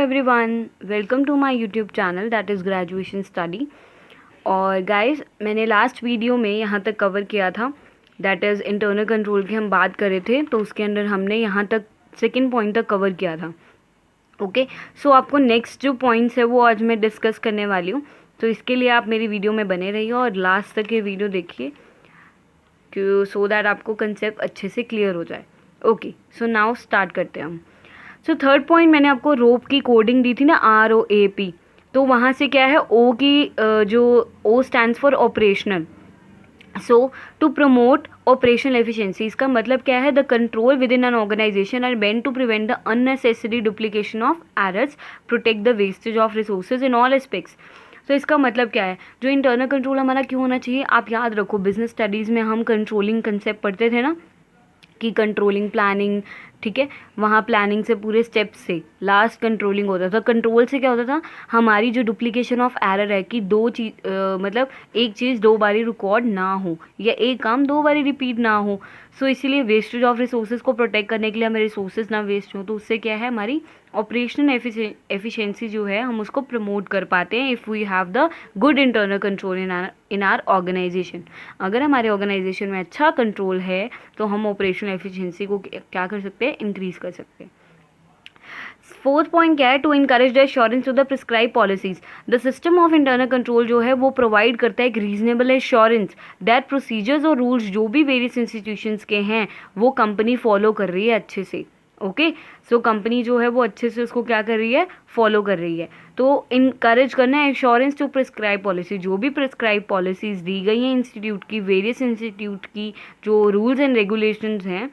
Everyone, welcome to my YouTube channel that is graduation study. और guys, मैंने last video में यहाँ तक कवर किया था, दैट इज़ इंटरनल कंट्रोल की हम बात कर रहे थे, तो उसके अंदर हमने यहाँ तक सेकंड पॉइंट तक कवर किया था। ओके, सो आपको नेक्स्ट जो पॉइंट्स है वो आज मैं डिस्कस करने वाली हूँ, तो इसके लिए आप मेरी वीडियो में बने रहिए और लास्ट तक ये वीडियो देखिए सो दैट आपको कंसेप्ट अच्छे से क्लियर हो जाए। ओके, सो नाउ स्टार्ट करते हैं हम। सो थर्ड पॉइंट, मैंने आपको रोप की कोडिंग दी थी ना, ROAP। तो वहाँ से क्या है, ओ की जो O stands for operational. So to promote operational efficiency, इसका मतलब क्या है, the control within an organisation are meant to prevent the unnecessary duplication of errors, protect the wastage of resources in all aspects. तो इसका मतलब क्या है, जो इंटरनल कंट्रोल हमारा क्यों होना चाहिए, आप याद रखो बिजनेस स्टडीज़ में हम कंट्रोलिंग कंसेप्ट पढ़ते थे ना, कि कंट्रोलिंग प्लानिंग, ठीक है, वहाँ प्लानिंग से पूरे स्टेप्स से लास्ट कंट्रोलिंग होता था। कंट्रोल से क्या होता था, हमारी जो डुप्लीकेशन ऑफ एरर है कि दो चीज़ मतलब एक चीज़ दो बारी रिकॉर्ड ना हो या एक काम दो बारी रिपीट ना हो। सो इसीलिए वेस्टेज ऑफ रिसोर्सेज को प्रोटेक्ट करने के लिए हमें रिसोर्सेज ना वेस्ट हो, तो उससे क्या है, हमारी ऑपरेशनल एफिशिएंसी जो है हम उसको प्रमोट कर पाते हैं if we have the good internal control in our organisation. अगर हमारे ऑर्गेनाइजेशन में अच्छा कंट्रोल है तो हम ऑपरेशनल एफिशिएंसी को क्या कर सकते हैं, इंक्रीज कर सकते हैं। फोर्थ पॉइंट क्या है, to encourage the assurance to the prescribe policies. The system of internal control जो है वो प्रोवाइड करता है एक रीजनेबल एश्योरेंस दैट प्रोसीजर्स और रूल्स जो भी वेरियस इंस्टीट्यूशंस के हैं वो कंपनी फॉलो कर रही है अच्छे से। ओके, सो कंपनी जो है वो अच्छे से उसको क्या कर रही है, फॉलो कर रही है। तो इनकरेज करना है एश्योरेंस टू प्रिस्क्राइब पॉलिसी, जो भी प्रिस्क्राइब पॉलिसीज दी गई हैं इंस्टीट्यूट की, वेरियस इंस्टीट्यूट की जो रूल्स एंड रेगुलेशंस हैं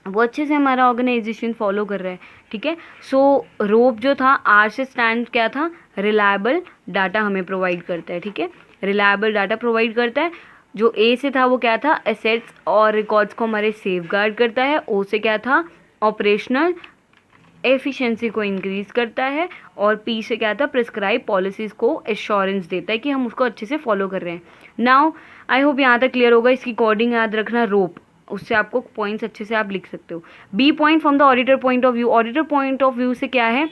वो अच्छे से हमारा ऑर्गेनाइजेशन फॉलो कर रहा है। ठीक है, सो रोप जो था, आर से स्टैंड क्या था, रिलायबल डाटा हमें प्रोवाइड करता है। ठीक है, रिलायबल डाटा प्रोवाइड करता है। जो ए से था वो क्या था, एसेट्स और रिकॉर्ड्स को हमारे सेफ गार्ड करता है। ओ से क्या था, ऑपरेशनल एफिशिएंसी को इंक्रीज करता है। और पी से क्या था, प्रिस्क्राइब पॉलिसीज़ को एश्योरेंस देता है कि हम उसको अच्छे से फॉलो कर रहे हैं। नाउ आई होप यहाँ तक क्लियर होगा। इसकी कोडिंग याद रखना, रोप, उससे आपको पॉइंट्स अच्छे से आप लिख सकते हो। B point, from the auditor point of view. Auditor point of view से क्या है,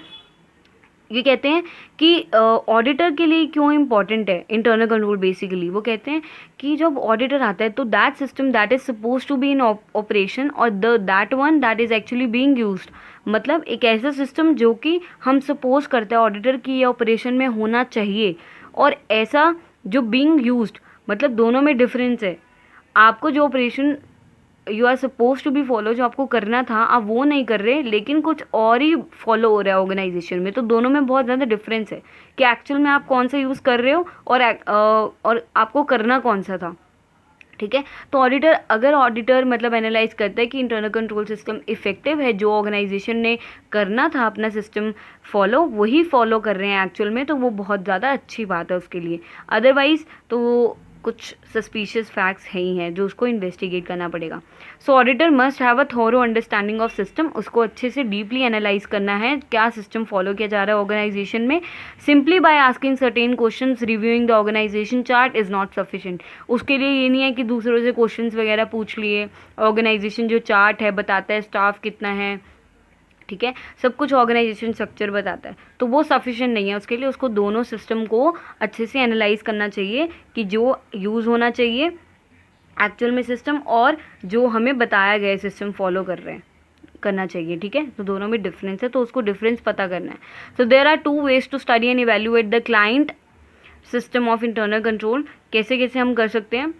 ये कहते हैं कि ऑडिटर के लिए क्यों इंपॉर्टेंट है इंटरनल कंट्रोल। बेसिकली वो कहते हैं कि जब ऑडिटर आता है तो that system that is suppose to be in operation और that one that is actually being used, मतलब एक ऐसा सिस्टम जो कि हम सपोज करते हैं ऑडिटर की ये ऑपरेशन में होना चाहिए, और ऐसा जो बीइंग यूज्ड, मतलब दोनों में डिफरेंस है। आपको जो operation you are suppose to be follow, जो आपको करना था आप वो नहीं कर रहे, लेकिन कुछ और ही फॉलो हो रहा है ऑर्गेनाइजेशन में, तो दोनों में बहुत ज़्यादा डिफरेंस है कि एक्चुअल में आप कौन सा यूज़ कर रहे हो और आपको करना कौन सा था। ठीक है, तो ऑडिटर, अगर ऑडिटर मतलब एनालाइज करता है कि इंटरनल कंट्रोल सिस्टम इफेक्टिव है, जो ऑर्गेनाइजेशन ने करना था अपना सिस्टम फॉलो वही फॉलो कर रहे हैं एक्चुअल में, तो वो बहुत ज़्यादा अच्छी बात है उसके लिए। अदरवाइज तो कुछ सस्पिशियस फैक्ट्स है ही हैं जो उसको इन्वेस्टिगेट करना पड़ेगा। So auditor must have a thorough understanding of system, उसको अच्छे से डीपली एनालाइज करना है क्या सिस्टम फॉलो किया जा रहा है ऑर्गेनाइजेशन में। Simply by asking certain questions, reviewing the organisation chart is not sufficient. उसके लिए ये नहीं है कि दूसरों से क्वेश्चंस वगैरह पूछ लिए, ऑर्गेनाइजेशन जो चार्ट है बताता है स्टाफ कितना है, ठीक है, सब कुछ ऑर्गेनाइजेशन स्ट्रक्चर बताता है, तो वो सफिशिएंट नहीं है उसके लिए। उसको दोनों सिस्टम को अच्छे से एनालाइज करना चाहिए कि जो यूज़ होना चाहिए एक्चुअल में सिस्टम और जो हमें बताया गया सिस्टम फॉलो कर रहे हैं करना चाहिए। ठीक है, तो दोनों में डिफरेंस है, तो उसको डिफरेंस पता करना है। So there are two ways to study and evaluate the client system of internal control. कैसे कैसे हम कर सकते हैं,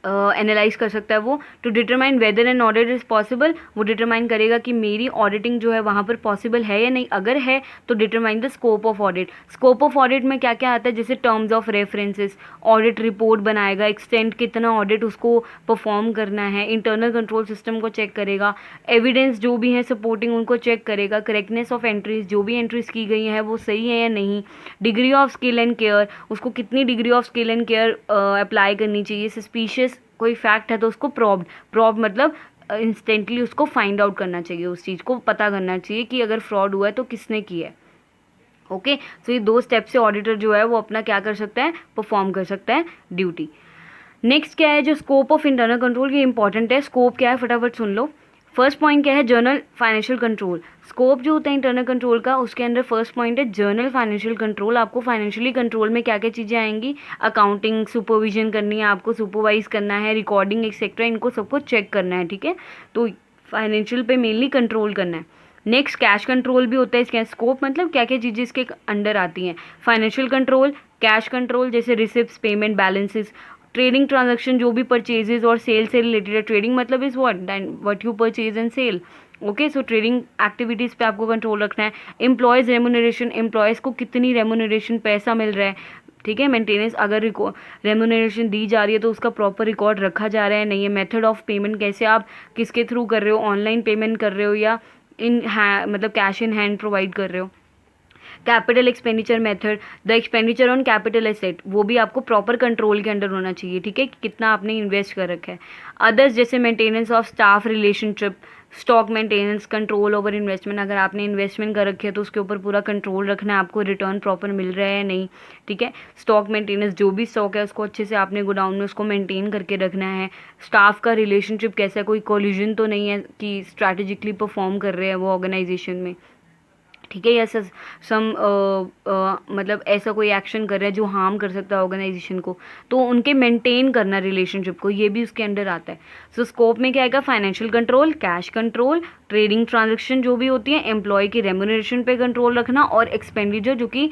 एनालाइज कर सकता है वो, to determine whether an audit is possible. वो डिटरमाइन करेगा कि मेरी ऑडिटिंग जो है वहाँ पर पॉसिबल है या नहीं, अगर है तो determine the scope of audit. Scope of audit में क्या क्या आता है, जैसे terms of references, audit report बनाएगा, एक्सटेंड कितना ऑडिट उसको परफॉर्म करना है, इंटरनल कंट्रोल सिस्टम को चेक करेगा, एविडेंस जो भी है सपोर्टिंग उनको चेक करेगा, करेक्टनेस ऑफ एंट्रीज, जो भी एंट्रीज की गई हैं वो सही है या नहीं, degree of skill and care, उसको कितनी degree of skill and care apply करनी चाहिए, सस्पिशियस कोई फैक्ट है तो उसको प्रॉब्ड मतलब इंस्टेंटली उसको फाइंड आउट करना चाहिए, उस चीज़ को पता करना चाहिए कि अगर फ्रॉड हुआ है तो किसने किया है। ओके, सो ये दो स्टेप से ऑडिटर जो है वो अपना क्या कर सकता है, परफॉर्म कर सकता है ड्यूटी। नेक्स्ट क्या है, जो स्कोप ऑफ इंटरनल कंट्रोल, ये इंपॉर्टेंट है। स्कोप क्या है फटाफट सुन लो। फर्स्ट पॉइंट क्या है, जर्नल फाइनेंशियल कंट्रोल। स्कोप जो होता है इंटरनल कंट्रोल का, उसके अंदर फर्स्ट पॉइंट है जर्नल फाइनेंशियल कंट्रोल। आपको फाइनेंशियली कंट्रोल में क्या क्या चीज़ें आएंगी, अकाउंटिंग सुपरविजन करनी है, आपको सुपरवाइज करना है, रिकॉर्डिंग एक्सेट्रा, इनको सबको चेक करना है, ठीक है। तो फाइनेंशियल पे मेनली कंट्रोल करना है। नेक्स्ट कैश कंट्रोल भी होता है इसके, स्कोप मतलब क्या क्या चीज़ें इसके अंडर आती हैं, फाइनेंशियल कंट्रोल, कैश कंट्रोल जैसे receipts, payment, balances, trading transaction जो भी परचेजेज और सेल से रिलेटेड है। ट्रेडिंग मतलब is what you purchase and sell, okay. So trading activities पे आपको कंट्रोल रखना है। एम्प्लॉयज़ रेमुनरेशन, एम्प्लॉयज़ को कितनी रेमुनरेशन पैसा मिल रहा है, ठीक है। मेंटेनेंस, अगर रेमुनरेशन दी जा रही है तो उसका प्रॉपर रिकॉर्ड रखा जा रहा है नहीं है। मेथड ऑफ पेमेंट, कैसे आप किसके थ्रू कर रहे हो, ऑनलाइन पेमेंट कर रहे हो या मतलब कैश इन हैंड प्रोवाइड कर रहे हो। Capital expenditure method, the expenditure on capital asset, वो भी आपको प्रॉपर कंट्रोल के अंडर होना चाहिए, ठीक है, कि कितना आपने इन्वेस्ट कर रखा है। अदर्स जैसे maintenance of staff relationship, stock maintenance, control over investment, अगर आपने इन्वेस्टमेंट कर रखी है तो उसके ऊपर पूरा कंट्रोल रखना है, आपको रिटर्न प्रॉपर मिल रहा है या नहीं, ठीक है। स्टॉक मेंटेनेंस, जो भी स्टॉक है उसको अच्छे से आपने गोडाउन में उसको मेंटेन करके रखना है। स्टाफ का रिलेशनशिप कैसा है, कोई कोलिजन तो नहीं है कि स्ट्रैटेजिकली परफॉर्म कर रहे हैं वो ऑर्गेनाइजेशन में, ठीक है, या मतलब ऐसा कोई एक्शन कर रहा है जो हार्म कर सकता है ऑर्गेनाइजेशन को, तो उनके मेंटेन करना रिलेशनशिप को, ये भी उसके अंडर आता है। सो स्कोप में क्या आएगा, financial control, cash control, trading transaction जो भी होती है, एम्प्लॉय की रेम्यूनरेशन पे कंट्रोल रखना, और एक्सपेंडिचर जो कि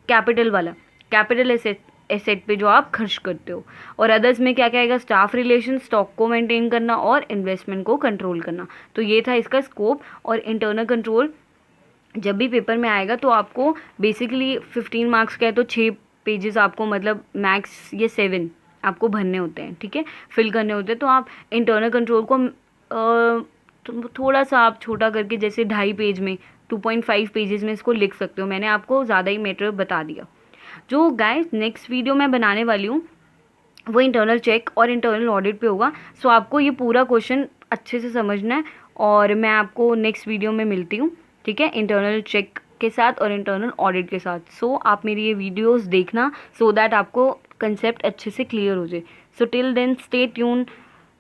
कैपिटल वाला, कैपिटल एसेट पे जो आप खर्च करते हो। और अदर्स में क्या क्या आएगा, स्टाफ रिलेशन, स्टॉक को मेंटेन करना और इन्वेस्टमेंट को कंट्रोल करना। तो ये था इसका स्कोप। और इंटरनल कंट्रोल जब भी पेपर में आएगा तो आपको बेसिकली 15 मार्क्स का है तो 6 पेजेस आपको मतलब मैक्स ये 7 आपको भरने होते हैं, ठीक है, फिल करने होते हैं। तो आप इंटरनल कंट्रोल को थोड़ा सा आप छोटा करके जैसे 2.5 पेज में, 2.5 पेजेस में इसको लिख सकते हो। मैंने आपको ज़्यादा ही मैटर बता दिया। जो गाइस नेक्स्ट वीडियो मैं बनाने वाली हूँ वो इंटरनल चेक और इंटरनल ऑडिट पे होगा। सो आपको ये पूरा क्वेश्चन अच्छे से समझना है और मैं आपको नेक्स्ट वीडियो में मिलती हूँ, ठीक है, इंटरनल चेक के साथ और इंटरनल ऑडिट के साथ। सो आप मेरी ये वीडियोस देखना सो दैट आपको कंसेप्ट अच्छे से क्लियर हो जाए। So till then stay tune,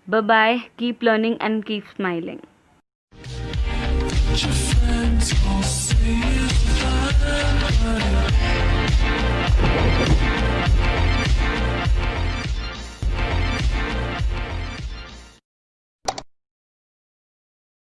bye bye, keep learning and keep smiling.